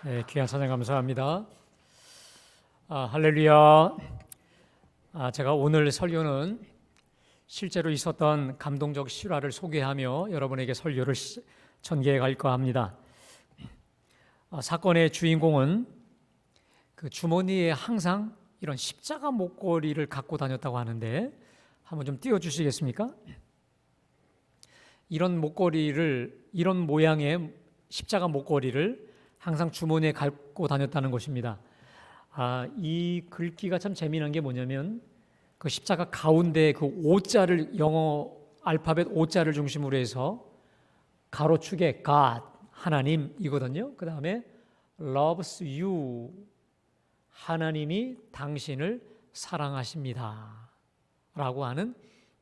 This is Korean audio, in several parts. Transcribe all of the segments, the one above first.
네, 귀한 찬양 감사합니다. 할렐루야. 제가 오늘 설교는 실제로 있었던 감동적 실화를 소개하며 여러분에게 설교를 전개해 갈까 합니다. 사건의 주인공은 그 주머니에 항상 이런 십자가 목걸이를 갖고 다녔다고 하는데 한번 좀 띄워주시겠습니까? 이런 모양의 십자가 목걸이를 항상 주머니에 갖고 다녔다는 것입니다. 이 글귀가 참 재미난 게 뭐냐면 그 십자가 가운데 그 O자를 영어 알파벳 O자를 중심으로 해서 가로축에 God 하나님이거든요. 그 다음에 loves you 하나님이 당신을 사랑하십니다 라고 하는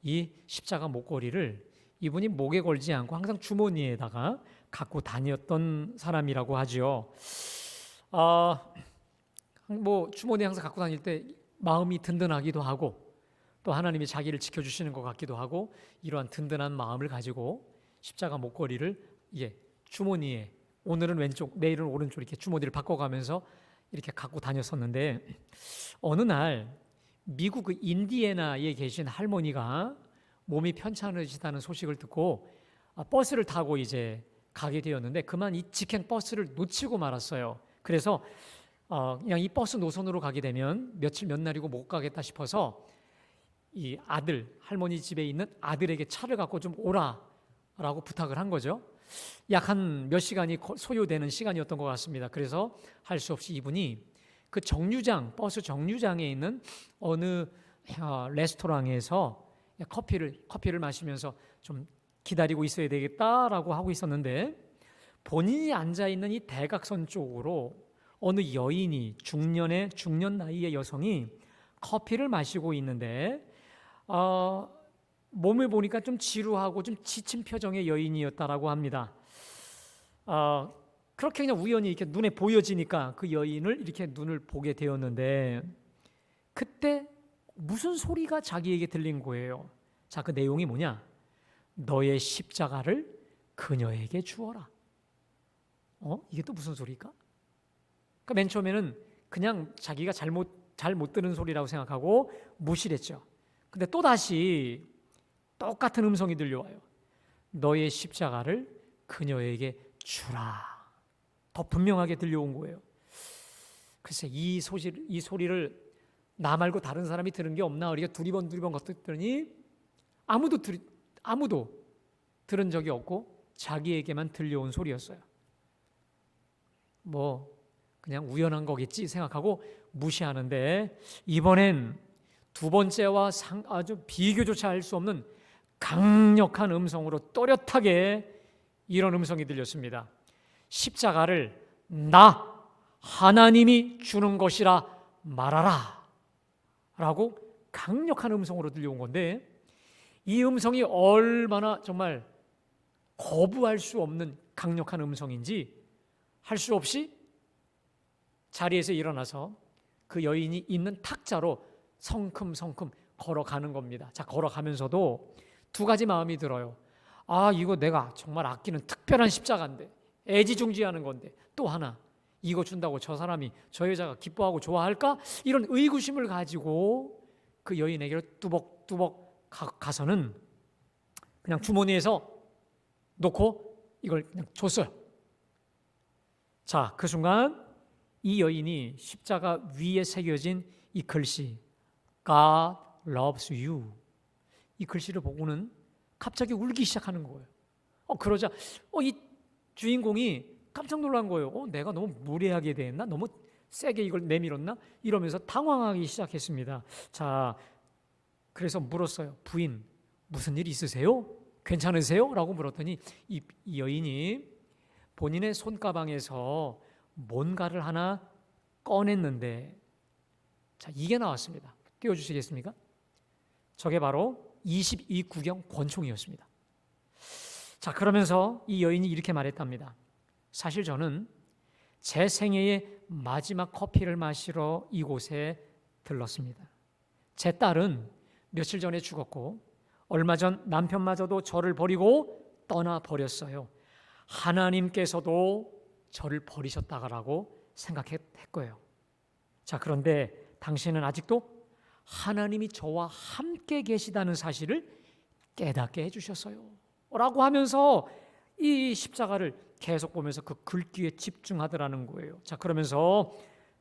이 십자가 목걸이를 이분이 목에 걸지 않고 항상 주머니에다가 갖고 다녔던 사람이라고 하죠. 뭐 주머니에 항상 갖고 다닐 때 마음이 든든하기도 하고 또 하나님이 자기를 지켜주시는 것 같기도 하고 이러한 든든한 마음을 가지고 십자가 목걸이를 주머니에 오늘은 왼쪽 내일은 오른쪽 이렇게 주머니를 바꿔가면서 이렇게 갖고 다녔었는데 어느 날 미국 그 인디애나에 계신 할머니가 몸이 편찮으시다는 소식을 듣고 버스를 타고 이제 가게 되었는데 그만 이 직행 버스를 놓치고 말았어요. 그래서 그냥 이 버스 노선으로 가게 되면 며칠 몇 날이고 못 가겠다 싶어서 이 할머니 집에 있는 아들에게 차를 갖고 좀 오라라고 부탁을 한 거죠. 약 한 몇 시간이 소요되는 시간이었던 것 같습니다. 그래서 할 수 없이 이분이 그 버스 정류장에 있는 어느 레스토랑에서 커피를 마시면서 좀 기다리고 있어야 되겠다라고 하고 있었는데 본인이 앉아있는 이 대각선 쪽으로 어느 여인이 중년 나이의 여성이 커피를 마시고 있는데 몸을 보니까 좀 지루하고 좀 지친 표정의 여인이었다라고 합니다. 그렇게 그냥 우연히 이렇게 눈에 보여지니까 그 여인을 이렇게 눈을 보게 되었는데 그때 무슨 소리가 자기에게 들린 거예요. 자, 그 내용이 뭐냐? 너의 십자가를 그녀에게 주어라. 이게 또 무슨 소리일까? 그러니까 맨 처음에는 그냥 자기가 잘 못 들은 소리라고 생각하고 무시를 했죠. 근데 또 다시 똑같은 음성이 들려와요. 너의 십자가를 그녀에게 주라. 더 분명하게 들려온 거예요. 글쎄 이 소리를 나 말고 다른 사람이 들은 게 없나? 우리가 두리번 걷더니 아무도 들은 적이 없고 자기에게만 들려온 소리였어요. 뭐 그냥 우연한 거겠지 생각하고 무시하는데 이번엔 두 번째와 아주 비교조차 할 수 없는 강력한 음성으로 또렷하게 이런 음성이 들렸습니다. 십자가를 나 하나님이 주는 것이라 말하라 라고 강력한 음성으로 들려온 건데 이 음성이 얼마나 정말 거부할 수 없는 강력한 음성인지 할 수 없이 자리에서 일어나서 그 여인이 있는 탁자로 성큼성큼 걸어가는 겁니다. 자, 걸어가면서도 두 가지 마음이 들어요. 이거 내가 정말 아끼는 특별한 십자가인데 애지중지하는 건데 또 하나 이거 준다고 저 여자가 기뻐하고 좋아할까? 이런 의구심을 가지고 그 여인에게 뚜벅뚜벅 가서는 그냥 주머니에서 놓고 이걸 그냥 줬어요. 자, 그 순간 이 여인이 십자가 위에 새겨진 이 글씨 God loves you 이 글씨를 보고는 갑자기 울기 시작하는 거예요. 그러자 이 주인공이 깜짝 놀란 거예요. 내가 너무 무례하게 대했나? 너무 세게 이걸 내밀었나? 이러면서 당황하기 시작했습니다. 자, 그래서 물었어요. 부인, 무슨 일 있으세요? 괜찮으세요? 라고 물었더니 이 여인이 본인의 손가방에서 뭔가를 하나 꺼냈는데 자, 이게 나왔습니다. 띄워주시겠습니까? 저게 바로 22구경 권총이었습니다. 자, 그러면서 이 여인이 이렇게 말했답니다. 사실 저는 제 생애의 마지막 커피를 마시러 이곳에 들렀습니다. 제 딸은 며칠 전에 죽었고 얼마 전 남편마저도 저를 버리고 떠나버렸어요. 하나님께서도 저를 버리셨다라고 생각했을 거예요. 자, 그런데 당신은 아직도 하나님이 저와 함께 계시다는 사실을 깨닫게 해주셨어요 라고 하면서 이 십자가를 계속 보면서 그 글귀에 집중하더라는 거예요. 자, 그러면서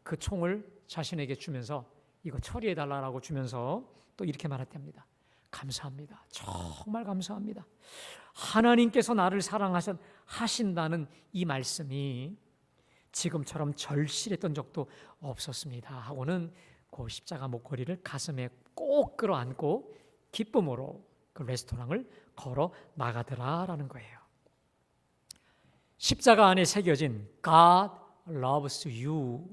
그 총을 자신에게 주면서 이거 처리해달라고 주면서 또 이렇게 말했답니다. 감사합니다. 정말 감사합니다. 하나님께서 나를 사랑하신다는 이 말씀이 지금처럼 절실했던 적도 없었습니다 하고는 그 십자가 목걸이를 가슴에 꼭 끌어안고 기쁨으로 그 레스토랑을 걸어 나가더라라는 거예요. 십자가 안에 새겨진 God loves you,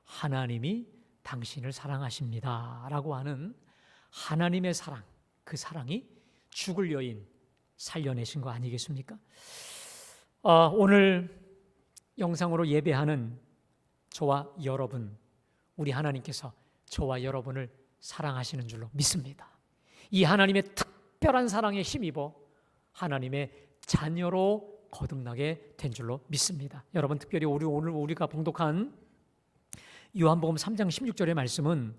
하나님이 당신을 사랑하십니다 라고 하는 하나님의 사랑, 그 사랑이 죽을 여인 살려내신 거 아니겠습니까? 오늘 영상으로 예배하는 저와 여러분, 우리 하나님께서 저와 여러분을 사랑하시는 줄로 믿습니다. 이 하나님의 특별한 사랑에 힘입어 하나님의 자녀로 거듭나게 된 줄로 믿습니다. 여러분, 특별히 오늘 우리가 봉독한 요한복음 3장 16절의 말씀은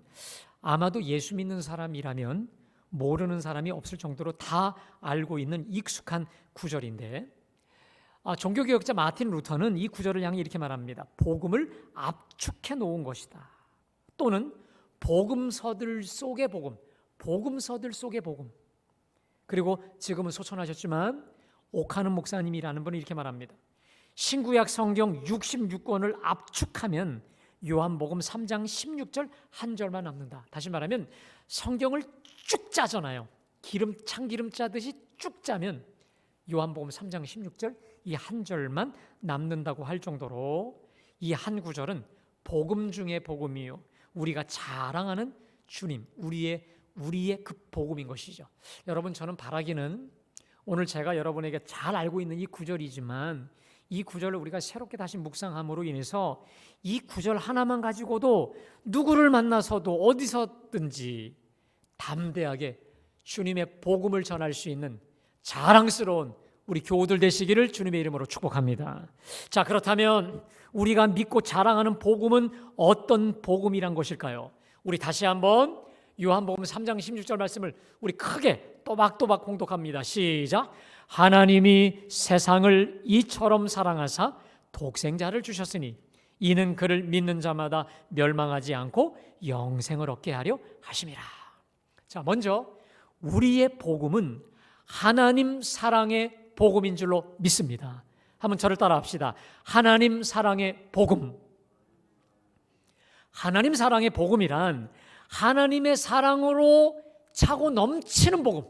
아마도 예수 믿는 사람이라면 모르는 사람이 없을 정도로 다 알고 있는 익숙한 구절인데, 종교개혁자 마틴 루터는 이 구절을 향해 이렇게 말합니다. 복음을 압축해 놓은 것이다. 또는 복음서들 속의 복음, 복음서들 속의 복음. 그리고 지금은 소천하셨지만 옥하는 목사님이라는 분이 이렇게 말합니다. 신구약 성경 66권을 압축하면 요한복음 3장 16절 한 절만 남는다. 다시 말하면 성경을 쭉 짜잖아요. 참기름 짜듯이 쭉 짜면 요한복음 3장 16절 이 한 절만 남는다고 할 정도로 이 한 구절은 복음 중의 복음이요, 우리가 자랑하는 주님, 우리의 그 복음인 것이죠. 여러분, 저는 바라기는 오늘 제가 여러분에게 잘 알고 있는 이 구절이지만 이 구절을 우리가 새롭게 다시 묵상함으로 인해서 이 구절 하나만 가지고도 누구를 만나서도 어디서든지 담대하게 주님의 복음을 전할 수 있는 자랑스러운 우리 교우들 되시기를 주님의 이름으로 축복합니다. 자, 그렇다면 우리가 믿고 자랑하는 복음은 어떤 복음이란 것일까요? 우리 다시 한번 요한복음 3장 16절 말씀을 우리 크게 또박또박 공독합니다. 시작. 하나님이 세상을 이처럼 사랑하사 독생자를 주셨으니 이는 그를 믿는 자마다 멸망하지 않고 영생을 얻게 하려 하심이라. 자, 먼저 우리의 복음은 하나님 사랑의 복음인 줄로 믿습니다. 한번 저를 따라 합시다. 하나님 사랑의 복음. 하나님 사랑의 복음이란 하나님의 사랑으로 차고 넘치는 복음.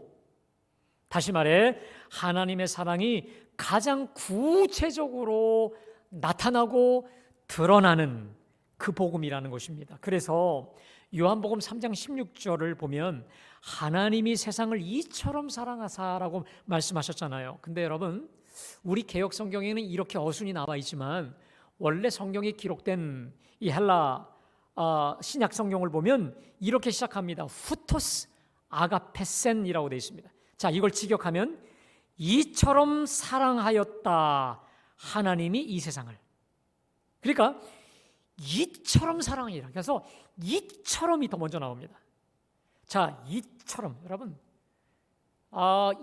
다시 말해 하나님의 사랑이 가장 구체적으로 나타나고 드러나는 그 복음이라는 것입니다. 그래서 요한복음 3장 16절을 보면 하나님이 세상을 이처럼 사랑하사라고 말씀하셨잖아요. 근데 여러분, 우리 개역 성경에는 이렇게 어순이 나와 있지만 원래 성경에 기록된 이 헬라 신약 성경을 보면 이렇게 시작합니다. 후토스 아가페센이라고 되어 있습니다. 자, 이걸 직역하면 이처럼 사랑하였다 하나님이 이 세상을. 그러니까 이처럼 사랑이라. 그래서 이처럼이 더 먼저 나옵니다. 자, 이처럼 여러분,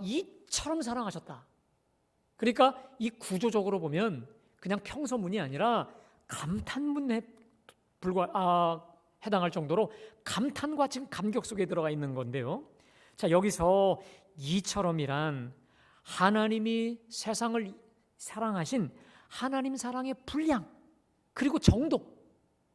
이처럼 사랑하셨다. 그러니까 이 구조적으로 보면 그냥 평서문이 아니라 감탄문에 해당할 정도로 감탄과 지금 감격 속에 들어가 있는 건데요. 자, 여기서 이처럼이란 하나님이 세상을 사랑하신 하나님 사랑의 분량 그리고 정도,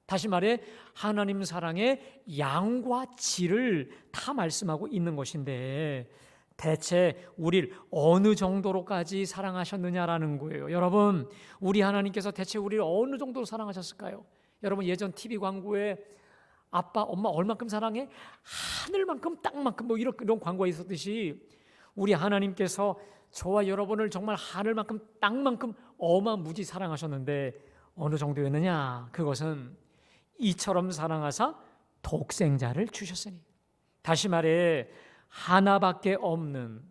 다시 말해 하나님 사랑의 양과 질을 다 말씀하고 있는 것인데 대체 우리를 어느 정도로까지 사랑하셨느냐라는 거예요. 여러분, 우리 하나님께서 대체 우리를 어느 정도로 사랑하셨을까요? 여러분, 예전 TV 광고에 아빠, 엄마 얼만큼 사랑해? 하늘만큼, 땅만큼 뭐 이런 광고가 있었듯이 우리 하나님께서 저와 여러분을 정말 하늘만큼, 땅만큼 어마무지 사랑하셨는데 어느 정도였느냐? 그것은 이처럼 사랑하사 독생자를 주셨으니, 다시 말해 하나밖에 없는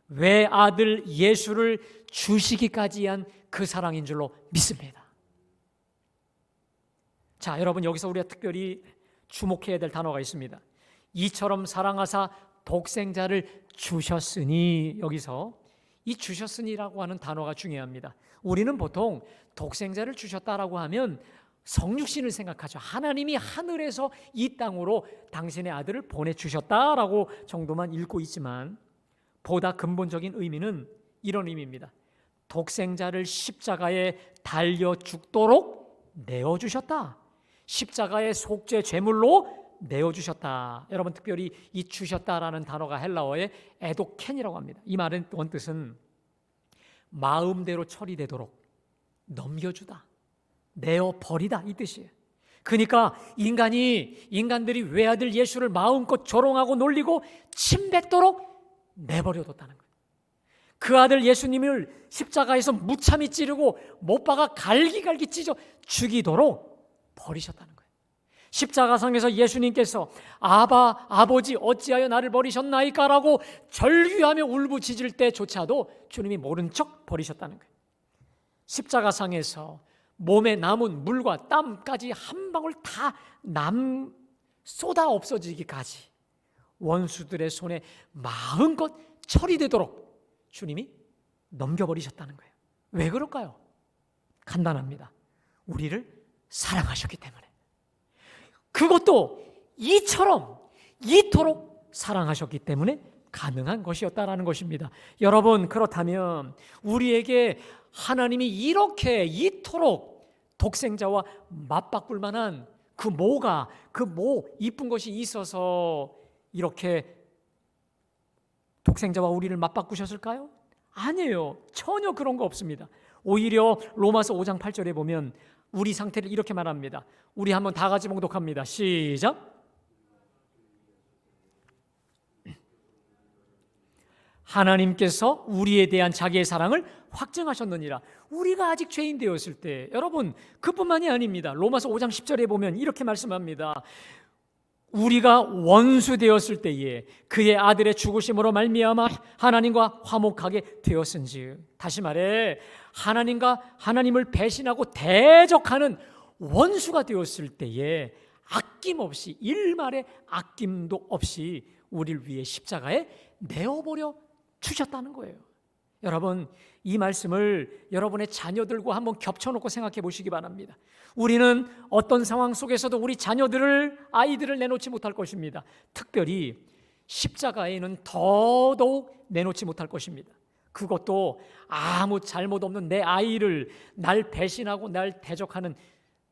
외아들 예수를 주시기까지 한 그 사랑인 줄로 믿습니다. 자, 여러분 여기서 우리가 특별히 주목해야 될 단어가 있습니다. 이처럼 사랑하사 독생자를 주셨으니, 여기서 이 주셨으니라고 하는 단어가 중요합니다. 우리는 보통 독생자를 주셨다라고 하면 성육신을 생각하죠. 하나님이 하늘에서 이 땅으로 당신의 아들을 보내주셨다라고 정도만 읽고 있지만, 보다 근본적인 의미는 이런 의미입니다. 독생자를 십자가에 달려 죽도록 내어주셨다. 십자가의 속죄 제물로 내어주셨다. 여러분, 특별히 이 주셨다라는 단어가 헬라어의 에도켄이라고 합니다. 이 말은 원뜻은 마음대로 처리되도록 넘겨주다, 내어버리다, 이 뜻이에요. 그러니까 인간들이 외아들 예수를 마음껏 조롱하고 놀리고 침뱉도록 내버려뒀다는 거예요. 그 아들 예수님을 십자가에서 무참히 찌르고 못 박아 갈기갈기 찢어 죽이도록 버리셨다는 거예요. 십자가상에서 예수님께서 아버지 어찌하여 나를 버리셨나이까 라고 절규하며 울부짖을 때조차도 주님이 모른 척 버리셨다는 거예요. 십자가상에서 몸에 남은 물과 땀까지 한 방울 다 쏟아 없어지기까지 원수들의 손에 마음껏 처리되도록 주님이 넘겨버리셨다는 거예요. 왜 그럴까요? 간단합니다. 우리를 사랑하셨기 때문에. 그것도 이토록 사랑하셨기 때문에 가능한 것이었다라는 것입니다. 여러분, 그렇다면 우리에게 하나님이 이토록 독생자와 맞바꿀 만한 그 이쁜 것이 있어서 이렇게 독생자와 우리를 맞바꾸셨을까요? 아니에요. 전혀 그런 거 없습니다. 오히려 로마서 5장 8절에 보면 우리 상태를 이렇게 말합니다. 우리 한번 다 같이 봉독합니다. 시작. 하나님께서 우리에 대한 자기의 사랑을 확증하셨느니라. 우리가 아직 죄인 되었을 때, 여러분 그뿐만이 아닙니다. 로마서 5장 10절에 보면 이렇게 말씀합니다. 우리가 원수 되었을 때에 그의 아들의 죽으심으로 말미암아 하나님과 화목하게 되었은즉, 다시 말해 하나님을 배신하고 대적하는 원수가 되었을 때에 아낌없이, 일말의 아낌도 없이 우리를 위해 십자가에 내어버려 주셨다는 거예요. 여러분, 이 말씀을 여러분의 자녀들과 한번 겹쳐놓고 생각해 보시기 바랍니다. 우리는 어떤 상황 속에서도 우리 아이들을 내놓지 못할 것입니다. 특별히 십자가에는 더더욱 내놓지 못할 것입니다. 그것도 아무 잘못 없는 내 아이를 날 배신하고 날 대적하는,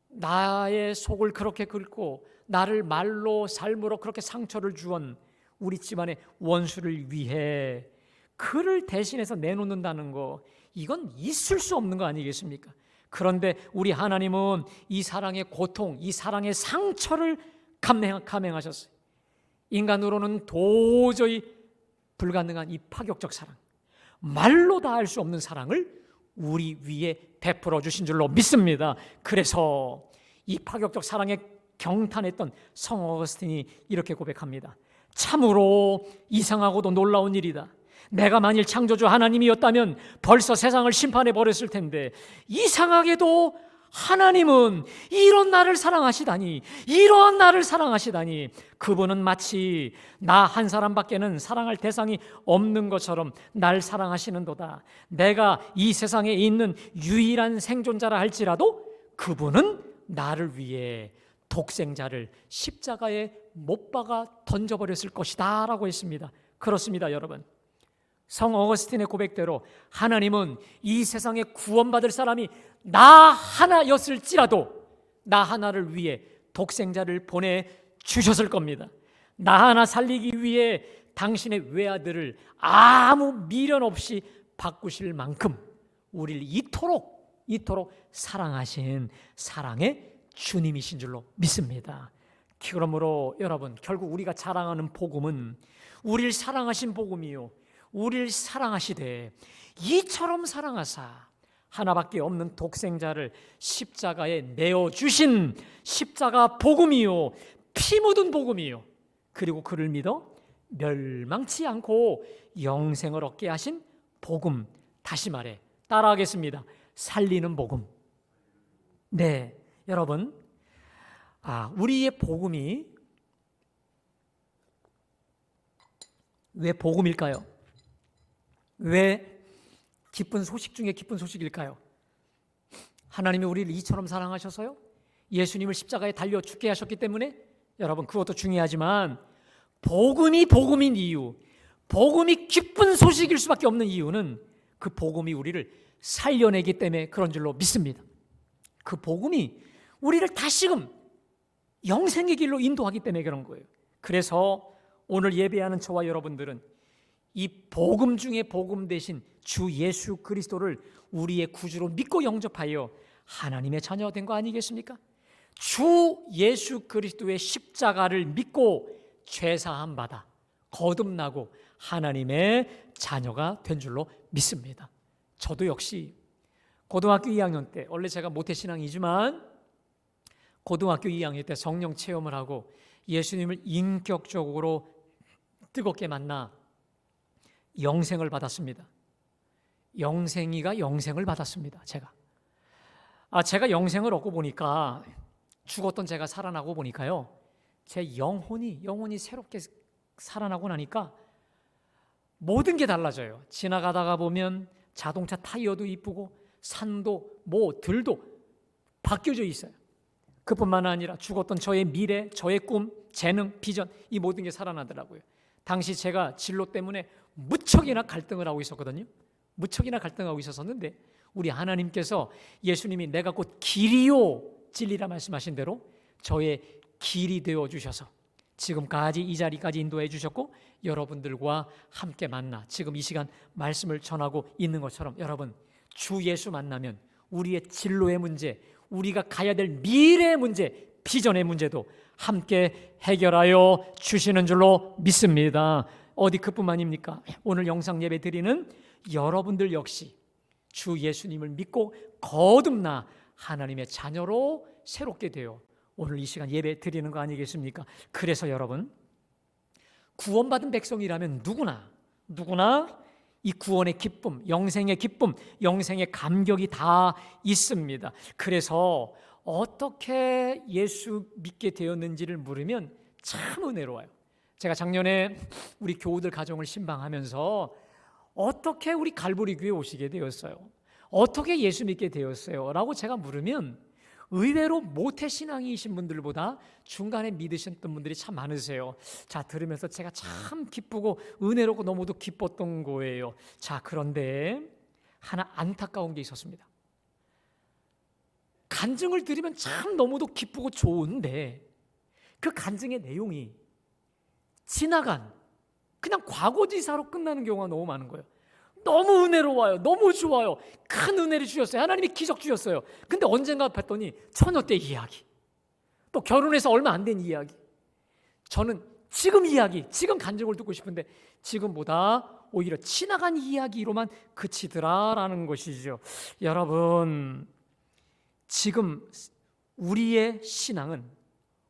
나의 속을 그렇게 긁고 나를 말로 삶으로 그렇게 상처를 주온 우리 집안의 원수를 위해 그를 대신해서 내놓는다는 거, 이건 있을 수 없는 거 아니겠습니까? 그런데 우리 하나님은 이 사랑의 고통, 이 사랑의 상처를 감행하셨어요. 인간으로는 도저히 불가능한 이 파격적 사랑, 말로 다 할 수 없는 사랑을 우리 위에 베풀어 주신 줄로 믿습니다. 그래서 이 파격적 사랑에 경탄했던 성 어거스틴이 이렇게 고백합니다. 참으로 이상하고도 놀라운 일이다. 내가 만일 창조주 하나님이었다면 벌써 세상을 심판해 버렸을 텐데, 이상하게도 하나님은 이러한 나를 사랑하시다니, 그분은 마치 나 한 사람밖에는 사랑할 대상이 없는 것처럼 날 사랑하시는도다. 내가 이 세상에 있는 유일한 생존자라 할지라도 그분은 나를 위해 독생자를 십자가에 못 박아 던져버렸을 것이다 라고 했습니다. 그렇습니다, 여러분. 성 어거스틴의 고백대로 하나님은 이 세상에 구원받을 사람이 나 하나였을지라도 나 하나를 위해 독생자를 보내주셨을 겁니다. 나 하나 살리기 위해 당신의 외아들을 아무 미련 없이 바꾸실 만큼 우리를 이토록 사랑하신 사랑의 주님이신 줄로 믿습니다. 그러므로 여러분, 결국 우리가 자랑하는 복음은 우리를 사랑하신 복음이요, 우리를 사랑하시되 이처럼 사랑하사 하나밖에 없는 독생자를 십자가에 내어주신 십자가 복음이요, 피 묻은 복음이요, 그리고 그를 믿어 멸망치 않고 영생을 얻게 하신 복음, 다시 말해 따라하겠습니다. 살리는 복음. 네, 여러분, 우리의 복음이 왜 복음일까요? 왜 기쁜 소식 중에 기쁜 소식일까요? 하나님이 우리를 이처럼 사랑하셔서요? 예수님을 십자가에 달려 죽게 하셨기 때문에? 여러분, 그것도 중요하지만 복음이 복음인 이유, 복음이 기쁜 소식일 수밖에 없는 이유는 그 복음이 우리를 살려내기 때문에 그런 줄로 믿습니다. 그 복음이 우리를 다시금 영생의 길로 인도하기 때문에 그런 거예요. 그래서 오늘 예배하는 저와 여러분들은 이 복음 중에 복음 대신 주 예수 그리스도를 우리의 구주로 믿고 영접하여 하나님의 자녀가 된 거 아니겠습니까? 주 예수 그리스도의 십자가를 믿고 죄사함 받아 거듭나고 하나님의 자녀가 된 줄로 믿습니다. 저도 역시 고등학교 2학년 때, 원래 제가 모태신앙이지만 고등학교 2학년 때 성령 체험을 하고 예수님을 인격적으로 뜨겁게 만나 영생을 받았습니다. 영생이가 영생을 받았습니다. 제가 영생을 얻고 보니까, 죽었던 제가 살아나고 보니까요, 제 영혼이 새롭게 살아나고 나니까 모든 게 달라져요. 지나가다가 보면 자동차 타이어도 이쁘고 산도 들도 바뀌어져 있어요. 그뿐만 아니라 죽었던 저의 미래, 저의 꿈, 재능, 비전, 이 모든 게 살아나더라고요. 당시 제가 진로 때문에 무척이나 갈등을 하고 있었거든요. 무척이나 갈등하고 있었는데 우리 하나님께서, 예수님이 내가 곧 길이요 진리라 말씀하신 대로 저의 길이 되어주셔서 지금까지 이 자리까지 인도해 주셨고, 여러분들과 함께 만나 지금 이 시간 말씀을 전하고 있는 것처럼, 여러분, 주 예수 만나면 우리의 진로의 문제, 우리가 가야 될 미래의 문제, 비전의 문제도 함께 해결하여 주시는 줄로 믿습니다. 어디 그뿐만입니까? 오늘 영상 예배 드리는 여러분들 역시 주 예수님을 믿고 거듭나 하나님의 자녀로 새롭게 되어 오늘 이 시간 예배 드리는 거 아니겠습니까? 그래서 여러분, 구원받은 백성이라면 누구나 이 구원의 기쁨, 영생의 기쁨, 영생의 감격이 다 있습니다. 그래서 어떻게 예수 믿게 되었는지를 물으면 참 은혜로워요. 제가 작년에 우리 교우들 가정을 신방하면서 어떻게 우리 갈보리 교회 오시게 되었어요? 어떻게 예수 믿게 되었어요? 라고 제가 물으면 의외로 모태신앙이신 분들보다 중간에 믿으셨던 분들이 참 많으세요. 자, 들으면서 제가 참 기쁘고 은혜롭고 너무도 기뻤던 거예요. 자, 그런데 하나 안타까운 게 있었습니다. 간증을 들으면 참 너무도 기쁘고 좋은데 그 간증의 내용이 지나간 그냥 과거지사로 끝나는 경우가 너무 많은 거예요. 너무 은혜로워요. 너무 좋아요. 큰 은혜를 주셨어요. 하나님이 기적 주셨어요. 근데 언젠가 봤더니 처녀 때 이야기, 또 결혼해서 얼마 안 된 이야기. 저는 지금 이야기, 지금 간증을 듣고 싶은데 지금보다 오히려 지나간 이야기로만 그치더라라는 것이죠. 여러분, 지금 우리의 신앙은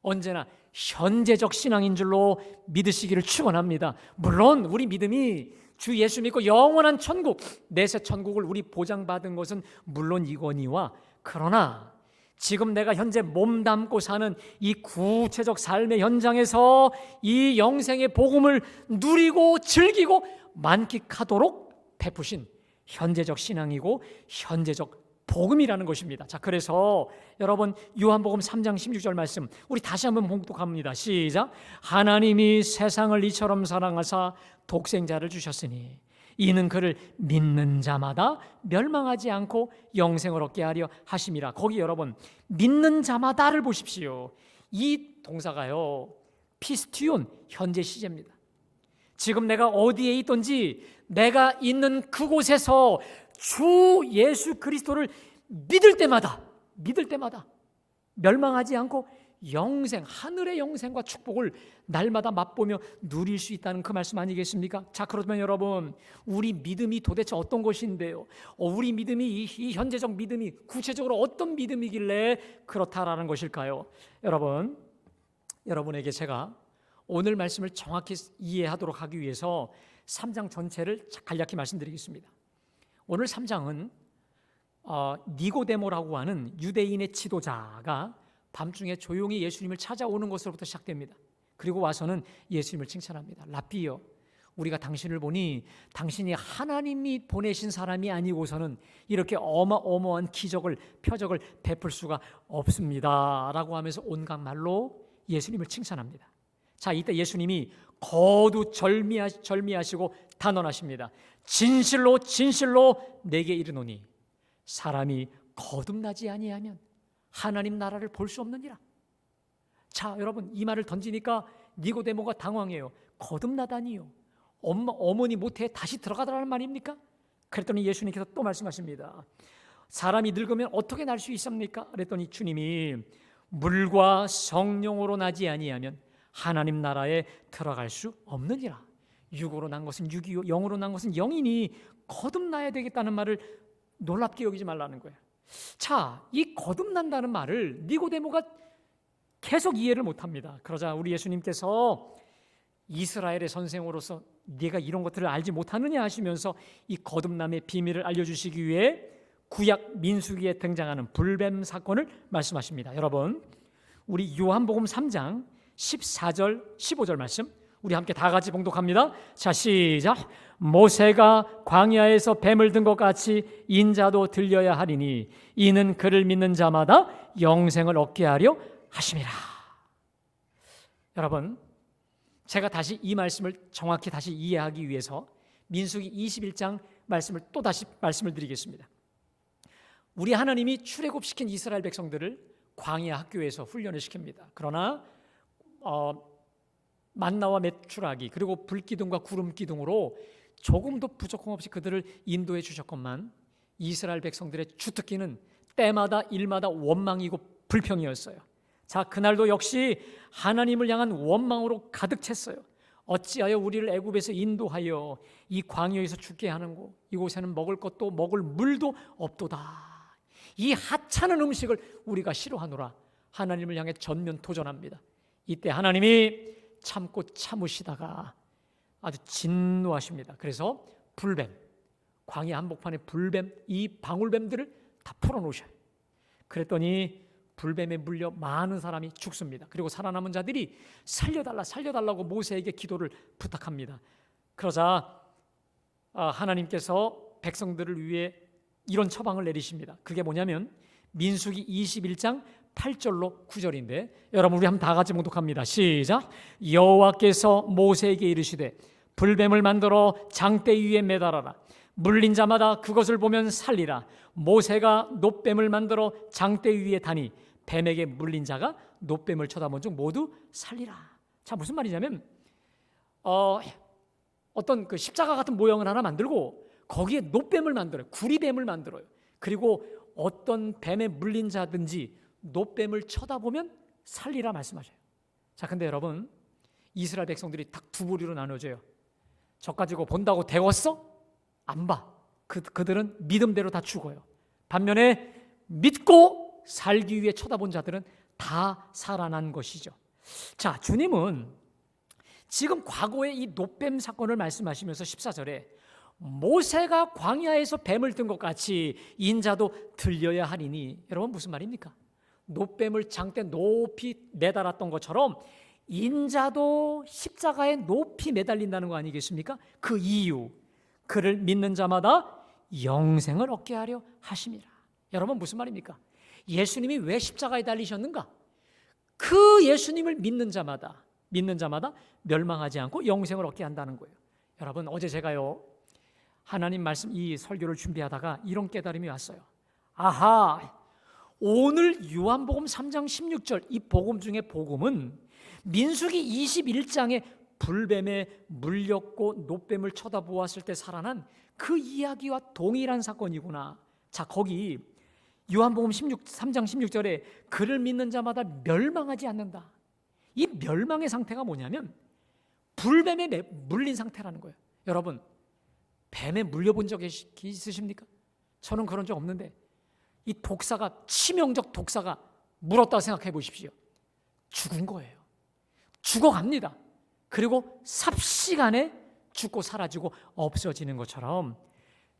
언제나 현재적 신앙인 줄로 믿으시기를 축원합니다. 물론 우리 믿음이 주 예수 믿고 영원한 천국, 내세 천국을 우리 보장받은 것은 물론 이거니와, 그러나 지금 내가 현재 몸담고 사는 이 구체적 삶의 현장에서 이 영생의 복음을 누리고 즐기고 만끽하도록 베푸신 현재적 신앙이고 현재적 복음이라는 것입니다. 자, 그래서 여러분, 요한복음 3장 16절 말씀 우리 다시 한번 봉독합니다. 시작. 하나님이 세상을 이처럼 사랑하사 독생자를 주셨으니 이는 그를 믿는 자마다 멸망하지 않고 영생을 얻게 하려 하심이라. 거기 여러분, 믿는 자마다를 보십시오. 이 동사가요, 피스티온, 현재 시제입니다. 지금 내가 어디에 있든지 내가 있는 그곳에서 주 예수 그리스도를 믿을 때마다 멸망하지 않고 영생, 하늘의 영생과 축복을 날마다 맛보며 누릴 수 있다는 그 말씀 아니겠습니까? 자, 그러면 여러분, 우리 믿음이 도대체 어떤 것인데요? 우리 믿음이 이 현재적 믿음이 구체적으로 어떤 믿음이길래 그렇다라는 것일까요? 여러분에게 제가 오늘 말씀을 정확히 이해하도록 하기 위해서 3장 전체를 간략히 말씀드리겠습니다. 오늘 3장은 니고데모라고 하는 유대인의 지도자가 밤중에 조용히 예수님을 찾아오는 것으로부터 시작됩니다. 그리고 와서는 예수님을 칭찬합니다. 랍비여, 우리가 당신을 보니 당신이 하나님이 보내신 사람이 아니고서는 이렇게 어마어마한 기적을, 표적을 베풀 수가 없습니다 라고 하면서 온갖 말로 예수님을 칭찬합니다. 자, 이때 예수님이 거두절미하시고 단언하십니다. 진실로 진실로 내게 이르노니 사람이 거듭나지 아니하면 하나님 나라를 볼 수 없느니라. 자, 여러분, 이 말을 던지니까 니고데모가 당황해요. 거듭나다니요? 어머니 모태에 다시 들어가더라는 말입니까? 그랬더니 예수님께서 또 말씀하십니다. 사람이 늙으면 어떻게 날 수 있습니까? 그랬더니 주님이 물과 성령으로 나지 아니하면 하나님 나라에 들어갈 수 없느니라. 육으로 난 것은 육이요 영으로 난 것은 영이니 거듭나야 되겠다는 말을 놀랍게 여기지 말라는 거예요. 자, 이 거듭난다는 말을 니고데모가 계속 이해를 못합니다. 그러자 우리 예수님께서 이스라엘의 선생으로서 네가 이런 것들을 알지 못하느냐 하시면서 이 거듭남의 비밀을 알려주시기 위해 구약 민수기에 등장하는 불뱀 사건을 말씀하십니다. 여러분, 우리 요한복음 3장 14절 15절 말씀 우리 함께 다 같이 봉독합니다. 자, 시작. 모세가 광야에서 뱀을 든 것 같이 인자도 들려야 하리니 이는 그를 믿는 자마다 영생을 얻게 하려 하심이라. 여러분, 제가 다시 이 말씀을 정확히 다시 이해하기 위해서 민수기 21장 말씀을 또 다시 말씀을 드리겠습니다. 우리 하나님이 출애굽시킨 이스라엘 백성들을 광야 학교에서 훈련을 시킵니다. 그러나 만나와 메추라기 그리고 불기둥과 구름기둥으로 조금도 부족함 없이 그들을 인도해 주셨건만 이스라엘 백성들의 주특기는 때마다 일마다 원망이고 불평이었어요. 자, 그날도 역시 하나님을 향한 원망으로 가득 찼어요. 어찌하여 우리를 애굽에서 인도하여 이 광야에서 죽게 하는고 이곳에는 먹을 것도 먹을 물도 없도다. 이 하찮은 음식을 우리가 싫어하노라. 하나님을 향해 전면 도전합니다. 이때 하나님이 참고 참으시다가 아주 진노하십니다. 그래서 불뱀, 광야 한복판에 불뱀, 이 방울뱀들을 다 풀어놓으셔요. 그랬더니 불뱀에 물려 많은 사람이 죽습니다. 그리고 살아남은 자들이 살려달라고 모세에게 기도를 부탁합니다. 그러자 하나님께서 백성들을 위해 이런 처방을 내리십니다. 그게 뭐냐면 민수기 21장 8절로 9절인데 여러분 우리 한번 다 같이 봉독합니다. 시작. 여호와께서 모세에게 이르시되 불뱀을 만들어 장대 위에 매달아라. 물린 자마다 그것을 보면 살리라. 모세가 놋뱀을 만들어 장대 위에 다니 뱀에게 물린 자가 놋뱀을 쳐다본 즉 모두 살리라. 자, 무슨 말이냐면 어떤 그 십자가 같은 모형을 하나 만들고 거기에 놋뱀을 만들어요. 구리뱀을 만들어요. 그리고 어떤 뱀에 물린 자든지 놋뱀을 쳐다보면 살리라 말씀하셔요. 자, 근데 여러분 이스라엘 백성들이 딱 두 부류로 나눠져요. 저 가지고 본다고 되었어? 안 봐. 그들은 믿음대로 다 죽어요. 반면에 믿고 살기 위해 쳐다본 자들은 다 살아난 것이죠. 자, 주님은 지금 과거의 이 놋뱀 사건을 말씀하시면서 14절에 모세가 광야에서 뱀을 든 것 같이 인자도 들려야 하리니 여러분 무슨 말입니까? 놋뱀을 장대 높이 매달았던 것처럼 인자도 십자가에 높이 매달린다는 거 아니겠습니까? 그 이유 그를 믿는 자마다 영생을 얻게 하려 하심이라. 여러분 무슨 말입니까? 예수님이 왜 십자가에 달리셨는가? 그 예수님을 믿는 자마다 멸망하지 않고 영생을 얻게 한다는 거예요. 여러분 어제 제가요 하나님 말씀 이 설교를 준비하다가 이런 깨달음이 왔어요. 아하, 오늘 요한복음 3장 16절 이 복음 중에 복음은 민수기 21장에 불뱀에 물렸고 놋뱀을 쳐다보았을 때 살아난 그 이야기와 동일한 사건이구나. 자, 거기 요한복음 3장 16절에 그를 믿는 자마다 멸망하지 않는다. 이 멸망의 상태가 뭐냐면 불뱀에 물린 상태라는 거예요. 여러분 뱀에 물려본 적 있으십니까? 저는 그런 적 없는데 이 독사가 치명적 독사가 물었다고 생각해 보십시오. 죽은 거예요. 죽어갑니다. 그리고 삽시간에 죽고 사라지고 없어지는 것처럼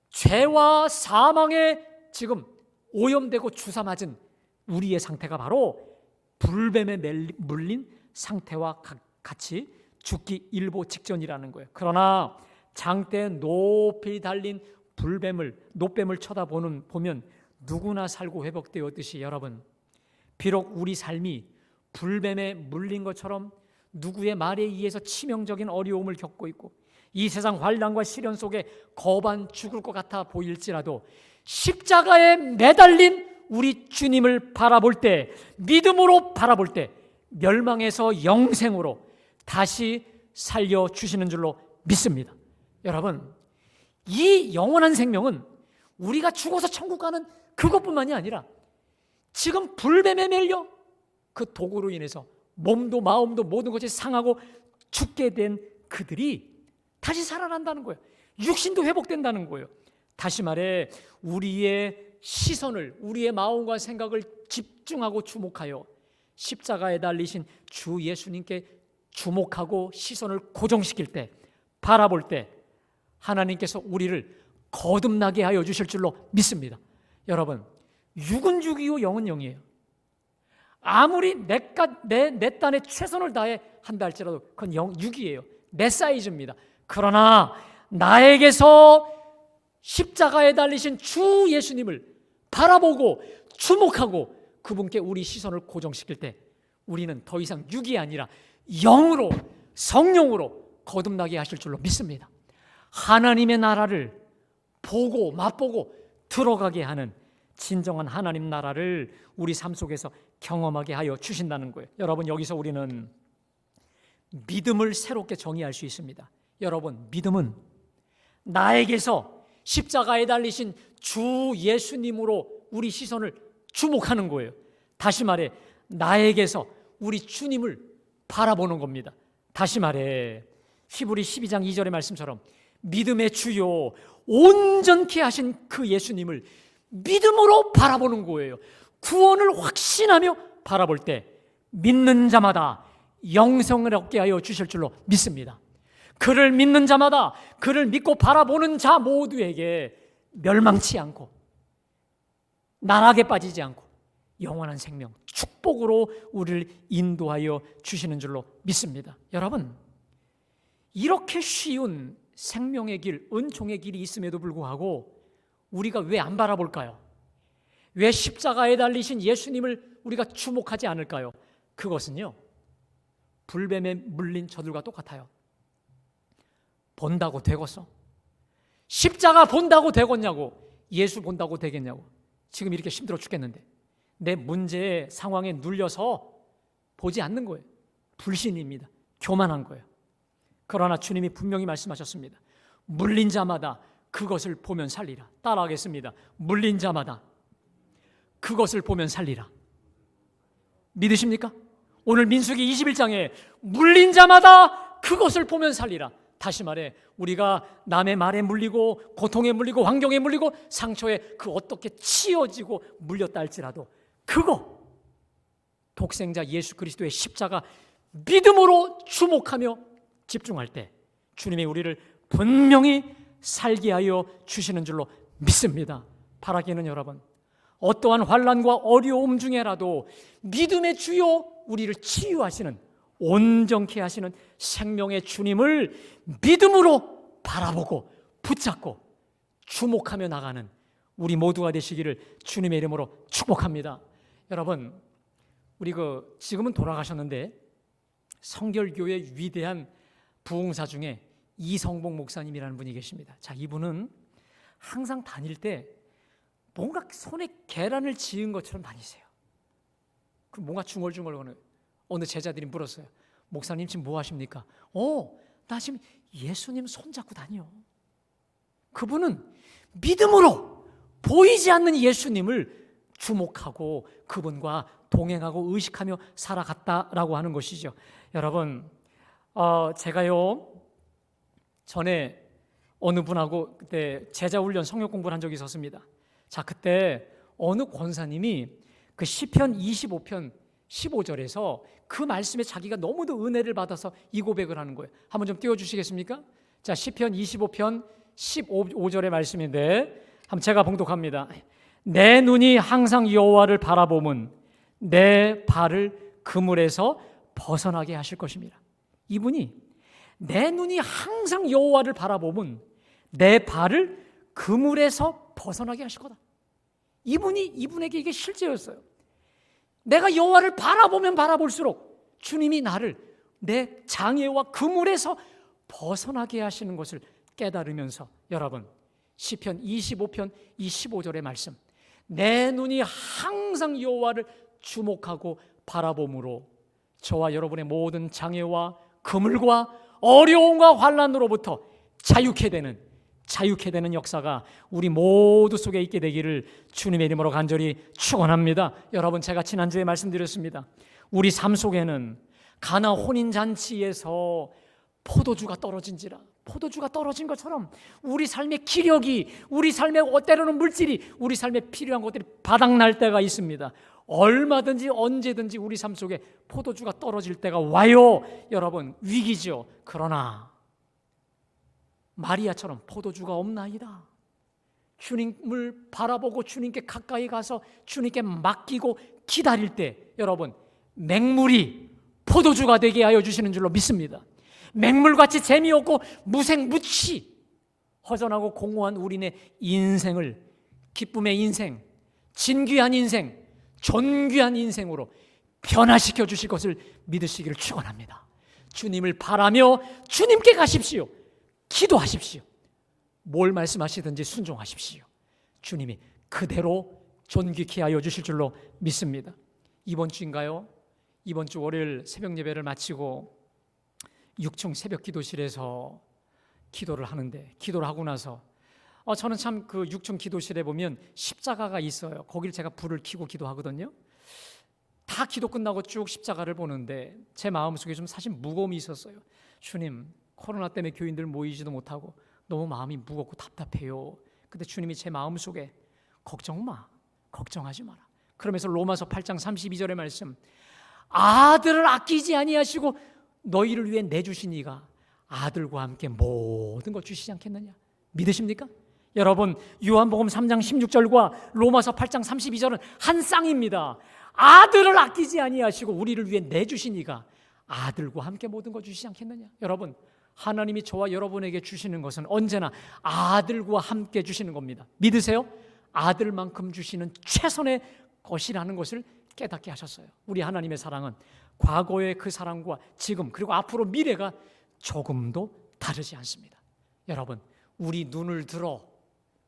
죄와 사망에 지금 오염되고 주사 맞은 우리의 상태가 바로 불뱀에 물린 상태와 같이 죽기 일보 직전이라는 거예요. 그러나 장대에 높이 달린 노뱀을 쳐다보면 누구나 살고 회복되었듯이 여러분, 비록 우리 삶이 불뱀에 물린 것처럼 누구의 말에 의해서 치명적인 어려움을 겪고 있고 이 세상 환난과 시련 속에 거반 죽을 것 같아 보일지라도 십자가에 매달린 우리 주님을 바라볼 때, 믿음으로 바라볼 때 멸망에서 영생으로 다시 살려주시는 줄로 믿습니다. 여러분, 이 영원한 생명은 우리가 죽어서 천국 가는 그것뿐만이 아니라 지금 불뱀에 매려 그 독으로 인해서 몸도 마음도 모든 것이 상하고 죽게 된 그들이 다시 살아난다는 거예요. 육신도 회복된다는 거예요. 다시 말해 우리의 시선을, 우리의 마음과 생각을 집중하고 주목하여 십자가에 달리신 주 예수님께 주목하고 시선을 고정시킬 때, 바라볼 때 하나님께서 우리를 거듭나게 하여 주실 줄로 믿습니다. 여러분, 육은 육이요 영은 영이에요. 아무리 내 딴에 최선을 다해 한다 할지라도 그건 육이에요. 내 사이즈입니다. 그러나 나에게서 십자가에 달리신 주 예수님을 바라보고 주목하고 그분께 우리 시선을 고정시킬 때 우리는 더 이상 육이 아니라 영으로, 성령으로 거듭나게 하실 줄로 믿습니다. 하나님의 나라를 보고 맛보고 들어가게 하는 진정한 하나님 나라를 우리 삶 속에서 경험하게 하여 주신다는 거예요. 여러분, 여기서 우리는 믿음을 새롭게 정의할 수 있습니다. 여러분, 믿음은 나에게서 십자가에 달리신 주 예수님으로 우리 시선을 주목하는 거예요. 다시 말해 나에게서 우리 주님을 바라보는 겁니다. 다시 말해 히브리 12장 2절의 말씀처럼 믿음의 주요 온전케 하신 그 예수님을 믿음으로 바라보는 거예요. 구원을 확신하며 바라볼 때 믿는 자마다 영생을 얻게 하여 주실 줄로 믿습니다. 그를 믿는 자마다, 그를 믿고 바라보는 자 모두에게 멸망치 않고 나락에 빠지지 않고 영원한 생명, 축복으로 우리를 인도하여 주시는 줄로 믿습니다. 여러분, 이렇게 쉬운 생명의 길, 은총의 길이 있음에도 불구하고 우리가 왜 안 바라볼까요? 왜 십자가에 달리신 예수님을 우리가 주목하지 않을까요? 그것은요, 불뱀에 물린 저들과 똑같아요. 본다고 되겠어? 십자가 본다고 되겠냐고? 예수 본다고 되겠냐고? 지금 이렇게 힘들어 죽겠는데 내 문제의 상황에 눌려서 보지 않는 거예요. 불신입니다. 교만한 거예요. 그러나 주님이 분명히 말씀하셨습니다. 물린 자마다 그것을 보면 살리라. 따라하겠습니다. 물린 자마다 그것을 보면 살리라. 믿으십니까? 오늘 민수기 21장에 물린 자마다 그것을 보면 살리라. 다시 말해 우리가 남의 말에 물리고 고통에 물리고 환경에 물리고 상처에 그 어떻게 치어지고 물렸다 할지라도 그거 독생자 예수 그리스도의 십자가 믿음으로 주목하며 집중할 때 주님이 우리를 분명히 살게 하여 주시는 줄로 믿습니다. 바라기는 여러분, 어떠한 환난과 어려움 중에라도 믿음의 주요 우리를 치유하시는, 온전케 하시는 생명의 주님을 믿음으로 바라보고 붙잡고 주목하며 나가는 우리 모두가 되시기를 주님의 이름으로 축복합니다. 여러분, 우리 지금은 돌아가셨는데 성결교회 위대한 부흥사 중에 이성복 목사님이라는 분이 계십니다. 자, 이분은 항상 다닐 때 뭔가 손에 계란을 지은 것처럼 다니세요. 그 뭔가 중얼중얼 어느 제자들이 물었어요. 목사님 지금 뭐 하십니까? 나 지금 예수님 손잡고 다녀. 그분은 믿음으로 보이지 않는 예수님을 주목하고 그분과 동행하고 의식하며 살아갔다라고 하는 것이죠. 여러분, 제가요 전에 어느 분하고 그때 제자훈련 성역 공부를 한 적이 있었습니다. 자, 그때 어느 권사님이 그 시편 25편 15절에서 그 말씀에 자기가 너무도 은혜를 받아서 이 고백을 하는 거예요. 한번 좀 띄워주시겠습니까? 자, 시편 25편 15절의 말씀인데 한번 제가 봉독합니다. 내 눈이 항상 여호와를 바라보면 내 발을 그물에서 벗어나게 하실 것입니다. 이분이 내 눈이 항상 여호와를 바라보면 내 발을 그물에서 벗어나게 하실 거다. 이분에게 이게 실제였어요. 내가 여호와를 바라보면 바라볼수록 주님이 나를 내 장애와 그물에서 벗어나게 하시는 것을 깨달으면서 여러분 시편 25편 25절의 말씀, 내 눈이 항상 여호와를 주목하고 바라봄으로 저와 여러분의 모든 장애와 그물과 어려움과 환난으로부터 자유케 되는 역사가 우리 모두 속에 있게 되기를 주님의 이름으로 간절히 축원합니다. 여러분, 제가 지난주에 말씀드렸습니다. 우리 삶 속에는 가나 혼인잔치에서 포도주가 떨어진 것처럼 우리 삶의 기력이, 우리 삶의 때로는 물질이, 우리 삶에 필요한 것들이 바닥날 때가 있습니다. 얼마든지 언제든지 우리 삶 속에 포도주가 떨어질 때가 와요. 여러분, 위기죠. 그러나 마리아처럼 포도주가 없나이다. 주님을 바라보고 주님께 가까이 가서 주님께 맡기고 기다릴 때 여러분, 맹물이 포도주가 되게 하여 주시는 줄로 믿습니다. 맹물같이 재미없고 무색무취 허전하고 공허한 우리네 인생을 기쁨의 인생, 진귀한 인생, 존귀한 인생으로 변화시켜 주실 것을 믿으시기를 축원합니다. 주님을 바라며 주님께 가십시오. 기도하십시오. 뭘 말씀하시든지 순종하십시오. 주님이 그대로 존귀케 하여 주실 줄로 믿습니다. 이번 주인가요? 이번 주 월요일 새벽 예배를 마치고 6층 새벽 기도실에서 기도를 하는데, 기도를 하고 나서 저는 참 그 6층 기도실에 보면 십자가가 있어요. 거기를 제가 불을 켜고 기도하거든요. 다 기도 끝나고 쭉 십자가를 보는데 제 마음속에 좀 사실 무거움이 있었어요. 주님, 코로나 때문에 교인들 모이지도 못하고 너무 마음이 무겁고 답답해요. 근데 주님이 제 마음속에 걱정하지 마라. 그러면서 로마서 8장 32절의 말씀, 아들을 아끼지 아니하시고 너희를 위해 내주신 이가 아들과 함께 모든 것 주시지 않겠느냐. 믿으십니까? 여러분, 요한복음 3장 16절과 로마서 8장 32절은 한 쌍입니다. 아들을 아끼지 아니하시고 우리를 위해 내주신 이가 아들과 함께 모든 것 주시지 않겠느냐. 여러분, 하나님이 저와 여러분에게 주시는 것은 언제나 아들과 함께 주시는 겁니다. 믿으세요? 아들만큼 주시는 최선의 것이라는 것을 깨닫게 하셨어요. 우리 하나님의 사랑은 과거의 그 사랑과 지금 그리고 앞으로 미래가 조금도 다르지 않습니다. 여러분, 우리 눈을 들어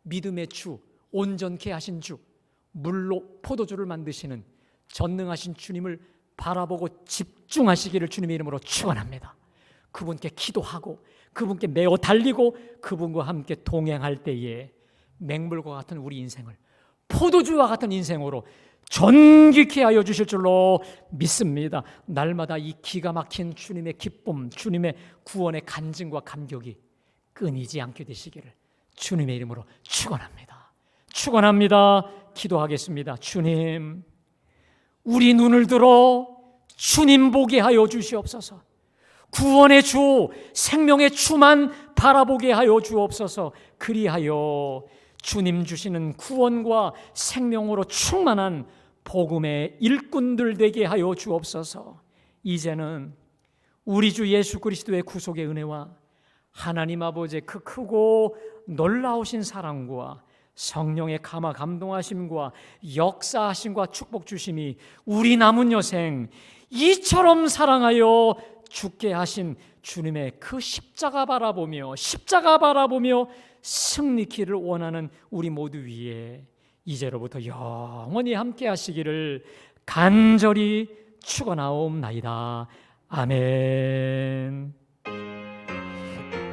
믿음의 주, 온전케 하신 주, 물로 포도주를 만드시는 전능하신 주님을 바라보고 집중하시기를 주님의 이름으로 축원합니다. 그분께 기도하고 그분께 매어 달리고 그분과 함께 동행할 때에 맹물과 같은 우리 인생을 포도주와 같은 인생으로 존귀케 하여 주실 줄로 믿습니다. 날마다 이 기가 막힌 주님의 기쁨, 주님의 구원의 간증과 감격이 끊이지 않게 되시기를 주님의 이름으로 축원합니다. 기도하겠습니다. 주님, 우리 눈을 들어 주님 보게 하여 주시옵소서. 구원의 주, 생명의 주만 바라보게 하여 주옵소서. 그리하여 주님 주시는 구원과 생명으로 충만한 복음의 일꾼들 되게 하여 주옵소서. 이제는 우리 주 예수 그리스도의 구속의 은혜와 하나님 아버지의 그 크고 놀라우신 사랑과 성령의 감화 감동하심과 역사하심과 축복 주심이 우리 남은 여생 이처럼 사랑하여 죽게 하신 주님의 그 십자가 바라보며 승리키를 원하는 우리 모두 위에 이제로부터 영원히 함께 하시기를 간절히 축원하옵나이다. 아멘.